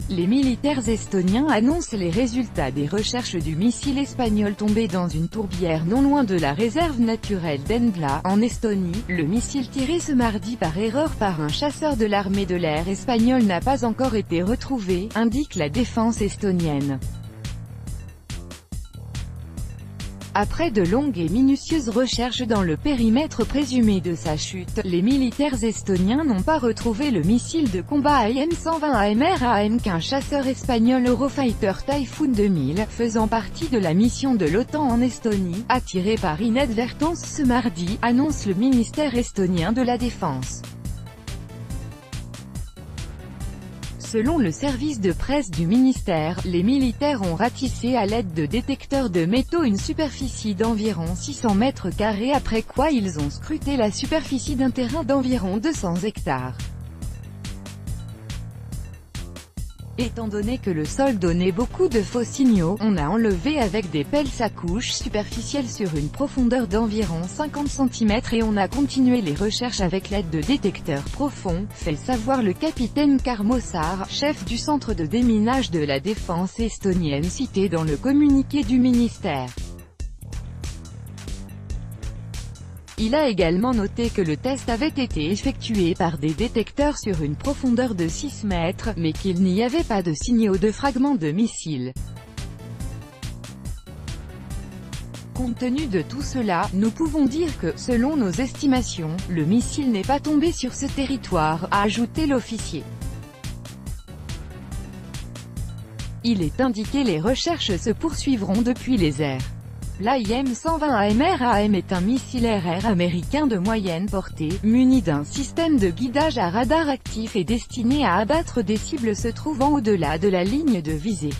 Les militaires estoniens annoncent les résultats des recherches du missile espagnol tombé dans une tourbière non loin de la réserve naturelle d'Endla, en Estonie. Le missile tiré ce mardi par erreur par un chasseur de l'armée de l'air espagnole n'a pas encore été retrouvé, indique la défense estonienne. Après de longues et minutieuses recherches dans le périmètre présumé de sa chute, les militaires estoniens n'ont pas retrouvé le missile de combat AIM-120 AMRAAM qu'un chasseur espagnol Eurofighter Typhoon 2000, faisant partie de la mission de l'OTAN en Estonie, a tiré par inadvertance ce mardi, annonce le ministère estonien de la Défense. Selon le service de presse du ministère, les militaires ont ratissé à l'aide de détecteurs de métaux une superficie d'environ 600 mètres carrés après quoi ils ont scruté la superficie d'un terrain d'environ 200 hectares. Étant donné que le sol donnait beaucoup de faux signaux, on a enlevé avec des pelles sa couche superficielle sur une profondeur d'environ 50 cm et on a continué les recherches avec l'aide de détecteurs profonds, fait savoir le capitaine Karmo Saar, chef du centre de déminage de la défense estonienne cité dans le communiqué du ministère. Il a également noté que le test avait été effectué par des détecteurs sur une profondeur de 6 mètres, mais qu'il n'y avait pas de signaux de fragments de missiles. Compte tenu de tout cela, nous pouvons dire que, selon nos estimations, le missile n'est pas tombé sur ce territoire, a ajouté l'officier. Il est indiqué les recherches se poursuivront depuis les airs. L'AIM-120 AMRAAM est un missile air-air américain de moyenne portée, muni d'un système de guidage à radar actif et destiné à abattre des cibles se trouvant au-delà de la ligne de visée.